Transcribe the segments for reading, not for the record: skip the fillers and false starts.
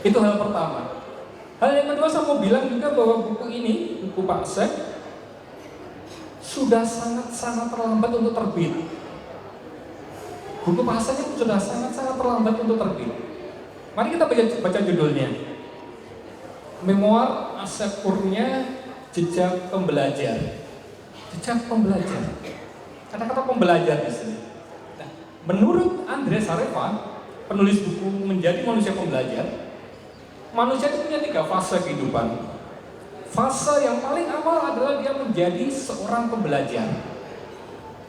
Itu hal pertama. Hal yang kedua, saya mau bilang juga bahwa buku ini, buku Pak Asep, sudah sangat-sangat terlambat untuk terbit. Buku Pak Asep itu sudah sangat-sangat terlambat untuk terbit. Mari kita baca judulnya. Memoir Asep Kurnia, Jejak Pembelajar. Jejak Pembelajar. Kata-kata pembelajar di sini. Nah, menurut Andre Sarefa, penulis buku Menjadi Manusia Pembelajar, manusia itu punya 3 fase kehidupan. Fase yang paling awal adalah dia menjadi seorang pembelajar.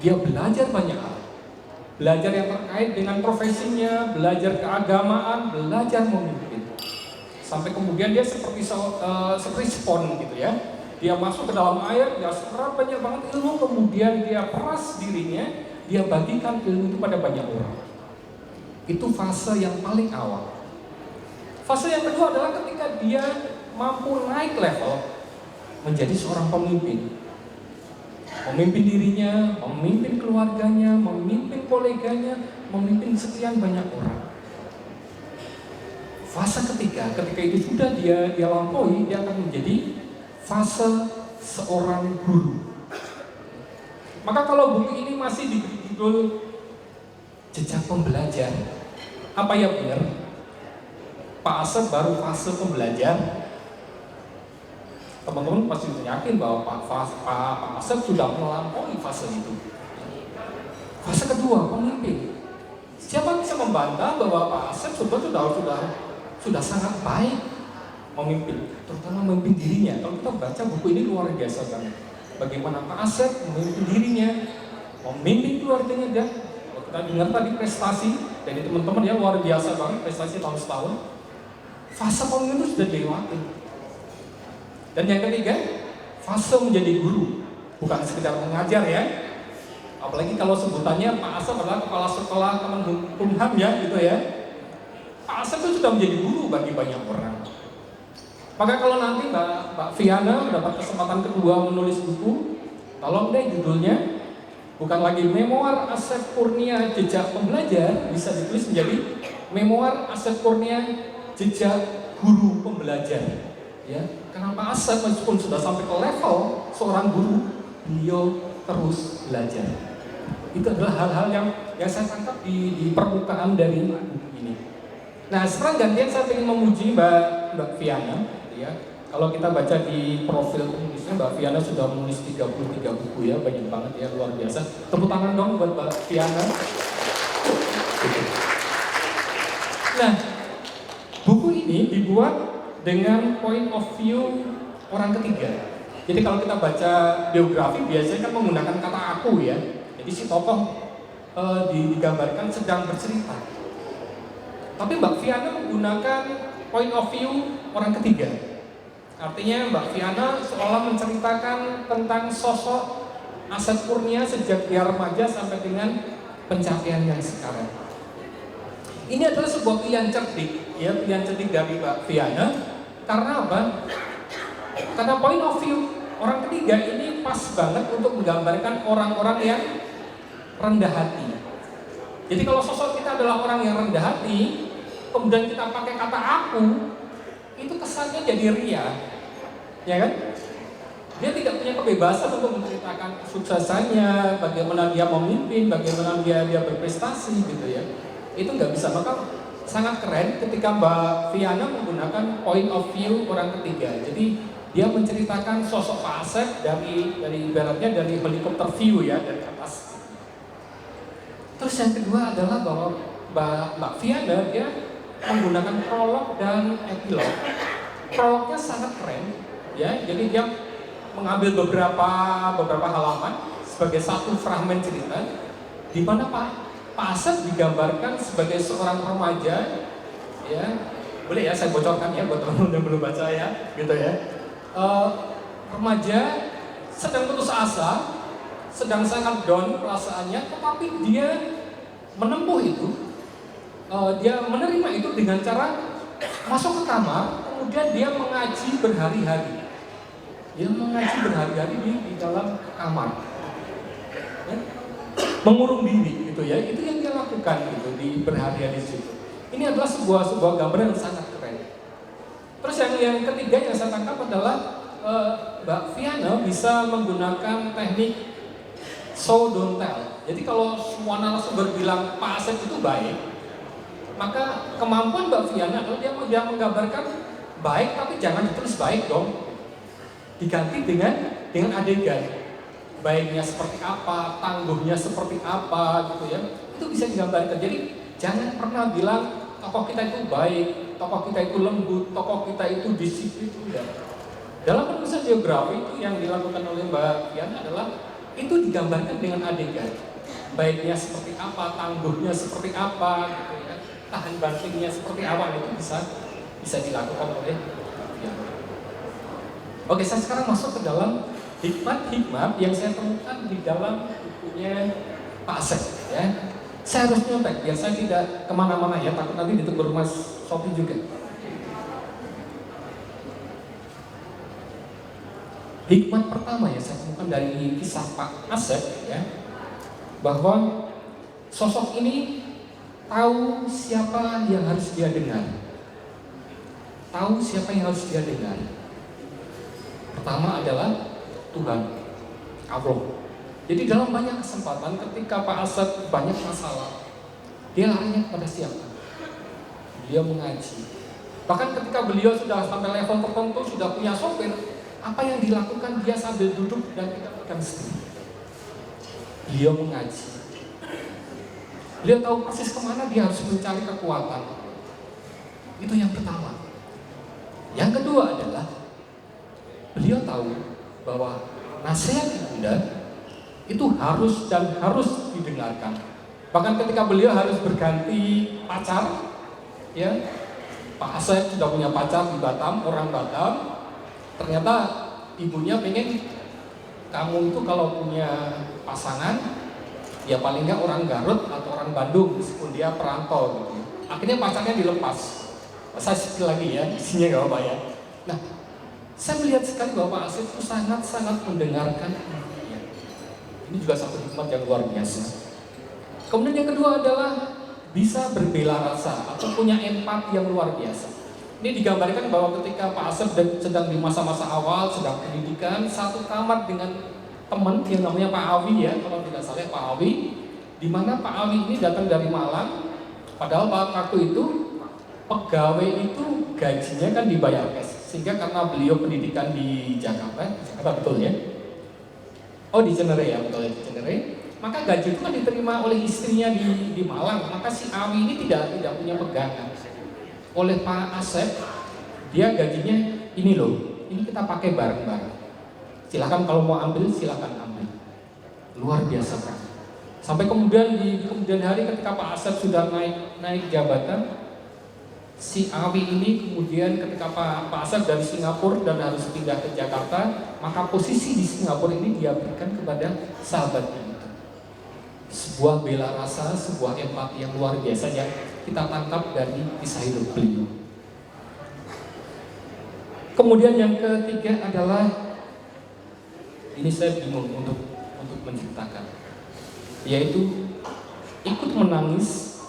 Dia belajar banyak hal. Belajar yang terkait dengan profesinya, belajar keagamaan, belajar memimpin. Sampai kemudian dia seperti spon gitu ya. Dia masuk ke dalam air, dia serap banyak banget ilmu, kemudian dia peras dirinya, dia bagikan ilmu itu pada banyak orang. Itu fase yang paling awal. Fase yang kedua adalah ketika dia mampu naik level menjadi seorang pemimpin. Memimpin dirinya, memimpin keluarganya, memimpin koleganya, memimpin sekian banyak orang. Fase ketiga, ketika itu sudah dia lampaui, dia akan menjadi fase seorang guru. Maka kalau buku ini masih diberi judul Jejak Pembelajar, apa ya benar? Pak Asep baru fase pembelajar. Teman-teman pasti yakin bahwa Pak Asep sudah melampaui fase itu. Fase kedua, pemimpin. Siapa bisa membantah bahwa Pak Asep sudah sangat baik memimpin, terutama memimpin dirinya. Kalau kita baca buku ini luar biasa banget. Bagaimana Pak Asep memimpin dirinya, memimpin keluarganya, dan kalau kita dengar tadi prestasi dari teman-teman ya luar biasa banget prestasi tahun setahun. Fase pemimpin itu sudah dilewati. Dan yang ketiga, fase menjadi guru, bukan sekedar mengajar ya. Apalagi kalau sebutannya Pak Asep adalah kepala sekolah Kemenkumham ya, gitu ya. Pak Asep itu sudah menjadi guru bagi banyak orang. Maka kalau nanti Mbak Viana mendapat kesempatan kedua menulis buku, tolong deh judulnya bukan lagi Memoir Asep Kurnia Jejak Pembelajar, bisa ditulis menjadi Memoir Asep Kurnia Jejak Guru Pembelajar, ya. Karena Pak Asep meskipun sudah sampai ke level seorang guru, beliau terus belajar. Itu adalah hal-hal yang saya tangkap di permukaan dari buku ini. Nah, sekarang gantian saya ingin memuji Mbak Viana, ya. Kalau kita baca di profil penulisnya, Mbak Viana sudah menulis 33 buku ya, banyak banget ya, luar biasa. Tepuk tangan dong buat Mbak Viana. Nah, buku ini dibuat dengan point of view orang ketiga. Jadi kalau kita baca biografi biasanya kan menggunakan kata aku ya. Jadi si tokoh digambarkan sedang bercerita. Tapi Mbak Viana menggunakan point of view orang ketiga. Artinya Mbak Viana seolah menceritakan tentang sosok Asep Kurnia sejak dia remaja sampai dengan pencapaian yang sekarang. Ini adalah sebuah pilihan cerdik, ya, pilihan cerdik dari Mbak Viana. Karena apa? Karena point of view orang ketiga ini pas banget untuk menggambarkan orang-orang yang rendah hati. Jadi kalau sosok kita adalah orang yang rendah hati, kemudian kita pakai kata aku, itu kesannya jadi ria, ya kan? Dia tidak punya kebebasan untuk menceritakan kesuksesannya, bagaimana dia memimpin, bagaimana dia berprestasi gitu ya. Itu nggak bisa. Maka sangat keren ketika Mbak Viana menggunakan point of view orang ketiga. Jadi dia menceritakan sosok Pak Asep dari ibaratnya dari helikopter view ya, dari atas. Terus yang kedua adalah bahwa Mbak Viana dia menggunakan prolog dan epilog. Prolognya sangat keren ya. Jadi dia mengambil beberapa halaman sebagai satu fragmen cerita di mana Pak Asep digambarkan sebagai seorang remaja, ya, boleh ya saya bocorkan ya buat teman-teman yang belum baca ya, gitu ya. Remaja sedang putus asa, sedang sangat down perasaannya, tetapi dia menempuh itu, dia menerima itu dengan cara masuk ke kamar, kemudian dia mengaji berhari-hari. Dia mengaji berhari-hari di dalam kamar, ya? Mengurung diri gitu ya. Itu yang dia lakukan gitu di berhari-hari situ. Ini adalah sebuah gambar yang sangat keren. Terus yang ketiga yang saya tangkap adalah Mbak Viana bisa menggunakan teknik show don't tell. Jadi kalau semua narasumber bilang Pak Asep itu baik, maka kemampuan Mbak Viana adalah dia menggambarkan baik, tapi jangan ditulis baik dong. Diganti dengan adegan. Baiknya seperti apa, tangguhnya seperti apa gitu ya. Itu bisa digambarkan. Jadi jangan pernah bilang tokoh kita itu baik, tokoh kita itu lembut, tokoh kita itu disiplin, tidak. Dalam penulisan biografi itu yang dilakukan oleh Mbak Viana adalah itu digambarkan dengan adegan. Baiknya seperti apa, tangguhnya seperti apa, gitu ya. Tahan bantingnya seperti apa, itu bisa dilakukan oleh Mbak Viana. Oke, saya sekarang masuk ke dalam hikmat-hikmat yang saya temukan di dalam bukunya Pak Asep ya. Saya harus nyontek biar saya tidak kemana-mana ya, takut nanti ditegur Mas Sofi juga. Hikmat pertama yang saya temukan dari kisah Pak Asep ya, bahwa sosok ini tahu siapa yang harus dia dengar. Tahu siapa yang harus dia dengar. Pertama adalah Tuhan, Allah. Jadi dalam banyak kesempatan ketika Pak Asep banyak masalah, dia larinya kepada siapa? Dia mengaji. Bahkan ketika beliau sudah sampai level tertentu, sudah punya sopir, apa yang dilakukan dia sambil duduk dan tidak pegang setir? Beliau mengaji. Beliau tahu persis kemana dia harus mencari kekuatan. Itu yang pertama. Yang kedua adalah beliau tahu bahwa nasihat ibunda itu harus dan harus didengarkan. Bahkan ketika beliau harus berganti pacar, ya, Pak Asep sudah punya pacar di Batam, orang Batam. Ternyata ibunya pengen kamu itu kalau punya pasangan, ya paling nggak orang Garut atau orang Bandung, meskipun dia perantau gitu. Akhirnya pacarnya dilepas. Saya sekali lagi ya, isinya nggak apa ya. Nah, saya melihat sekali bahwa Pak Asep itu sangat-sangat mendengarkan ibunya. Ini juga satu hikmat yang luar biasa. Kemudian yang kedua adalah bisa berbela rasa atau punya empati yang luar biasa. Ini digambarkan bahwa ketika Pak Asep sedang di masa-masa awal, sedang pendidikan, satu kamar dengan teman yang namanya Pak Awi ya, kalau tidak salah Pak Awi, di mana Pak Awi ini datang dari Malang, padahal waktu itu pegawai itu gajinya kan dibayar cash, sehingga karena beliau pendidikan di Jakarta betul ya? Oh di Cenere ya, betul ya di Cenere. Maka gaji itu kan diterima oleh istrinya di Malang, maka si Awi ini tidak punya pegangan. Oleh Pak Asep, dia gajinya ini loh, ini kita pakai bareng-bareng. Silahkan kalau mau ambil, silahkan ambil. Luar biasa kan. Sampai kemudian di kemudian hari ketika Pak Asep sudah naik jabatan, si Awi ini kemudian ketika Pak Asep dari Singapura dan harus pindah ke Jakarta, maka posisi di Singapura ini dia berikan kepada sahabatnya itu. Sebuah bela rasa, sebuah empati yang luar biasa yang kita tangkap dari kisah hidup beliau. Kemudian yang ketiga adalah, ini saya bingung untuk menceritakan, yaitu ikut menangis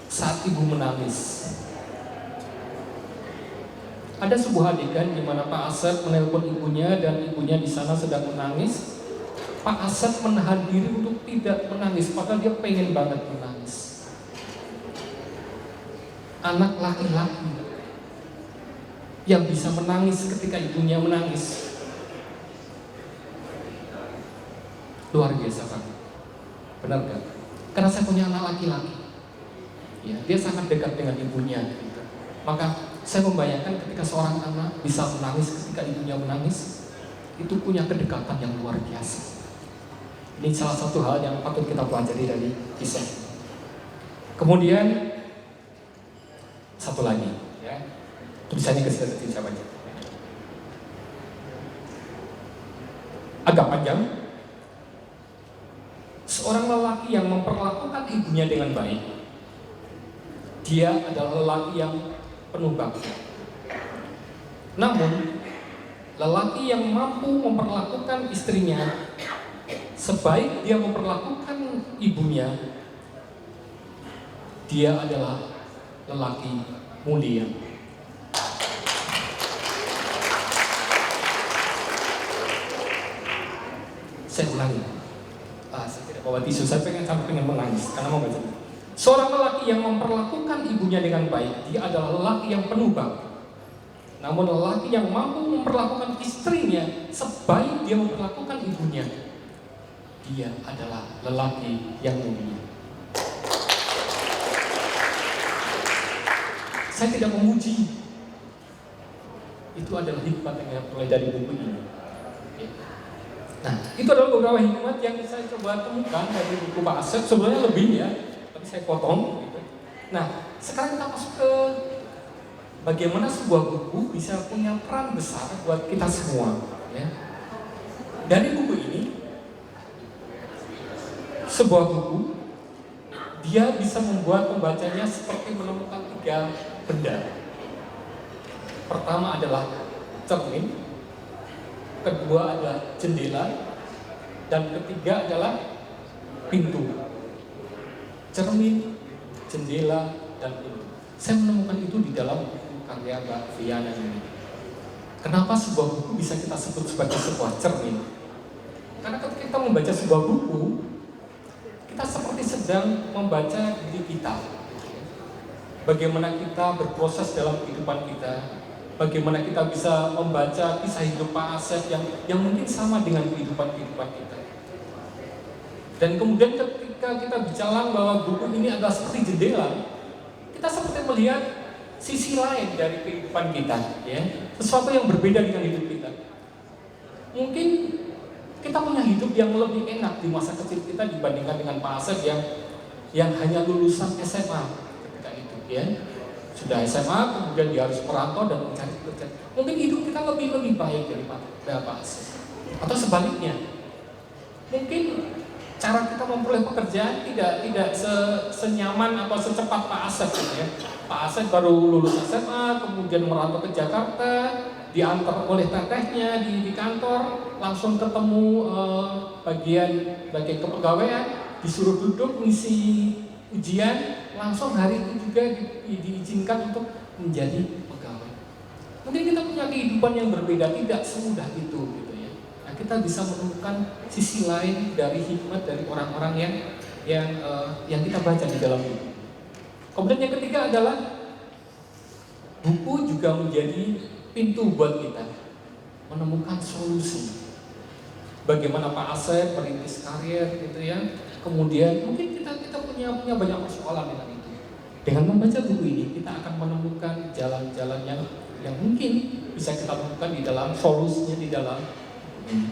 saat ibu menangis. Ada sebuah adegan di mana Pak Asep menelpon ibunya dan ibunya di sana sedang menangis. Pak Asep menahan diri untuk tidak menangis, padahal dia pengen banget menangis. Anak laki-laki yang bisa menangis ketika ibunya menangis, luar biasa kan? Benar kan? Karena saya punya anak laki-laki, ya, dia sangat dekat dengan ibunya. Gitu. Maka saya membayangkan ketika seorang anak bisa menangis ketika ibunya menangis, itu punya kedekatan yang luar biasa. Ini salah satu hal yang patut kita pelajari dari kisah. Kemudian satu lagi, ya, tulisannya kecil saya baca. Agak panjang. Seorang lelaki yang memperlakukan ibunya dengan baik, dia adalah lelaki yang penuh bakti. Namun, lelaki yang mampu memperlakukan istrinya sebaik dia memperlakukan ibunya, dia adalah lelaki mulia. Saya ulangi. Saya tidak bawa tisu, saya pengen menangis karena mau baca. Seorang lelaki yang memperlakukan ibunya dengan baik, dia adalah lelaki yang penuh bakti. Namun lelaki yang mampu memperlakukan istrinya sebaik dia memperlakukan ibunya, dia adalah lelaki yang mulia. Saya tidak memuji. Itu adalah hikmat yang mulai dari buku ini. Nah, itu adalah beberapa hikmat yang saya coba temukan dari buku Pak Asep. Sebenarnya lebih ya, tapi saya potong. Gitu. Nah, sekarang kita masuk ke bagaimana sebuah buku bisa punya peran besar buat kita semua. Ya. Dari buku ini, sebuah buku dia bisa membuat pembacanya seperti menemukan 3 benda. Pertama adalah cermin, kedua adalah jendela, dan ketiga adalah pintu. Cermin, jendela, dan pintu. Saya menemukan itu di dalam buku karya Mbak Viana ini. Kenapa sebuah buku bisa kita sebut sebagai sebuah cermin? Karena ketika kita membaca sebuah buku, kita seperti sedang membaca diri kita. Bagaimana kita berproses dalam kehidupan kita, bagaimana kita bisa membaca kisah hidup Pak Asep yang mungkin sama dengan kehidupan kita. Dan kemudian ketika kita bicara bahwa buku ini adalah seperti jendela, kita seperti melihat sisi lain dari kehidupan kita, ya, sesuatu yang berbeda dengan hidup kita. Mungkin kita punya hidup yang lebih enak di masa kecil kita dibandingkan dengan Pak Asep yang hanya lulusan SMA. Ya, sudah SMA, kemudian dia harus merantau dan mencari kerja. Mungkin hidup kita lebih baik daripada Pak Asep. Atau sebaliknya, mungkin cara kita memperoleh pekerjaan tidak senyaman atau secepat Pak Asep, ya. Pak Asep baru lulus SMA, kemudian merantau ke Jakarta, diantar oleh tetehnya di kantor, langsung ketemu bagian kepegawaian, disuruh duduk ngisi ujian, langsung hari itu juga diizinkan untuk menjadi pegawai. Mungkin kita punya kehidupan yang berbeda, tidak semudah itu, gitu ya. Nah, kita bisa menemukan sisi lain dari hikmat dari orang-orang yang kita baca di dalam buku. Kemudian yang ketiga adalah buku juga menjadi pintu buat kita menemukan solusi. Bagaimana Pak Asep merintis karir, gitu ya. Kemudian mungkin kita punya banyak persoalan dengan itu. Dengan membaca buku ini kita akan menemukan jalan-jalan yang mungkin bisa kita temukan di dalam solusinya di dalam buku ini.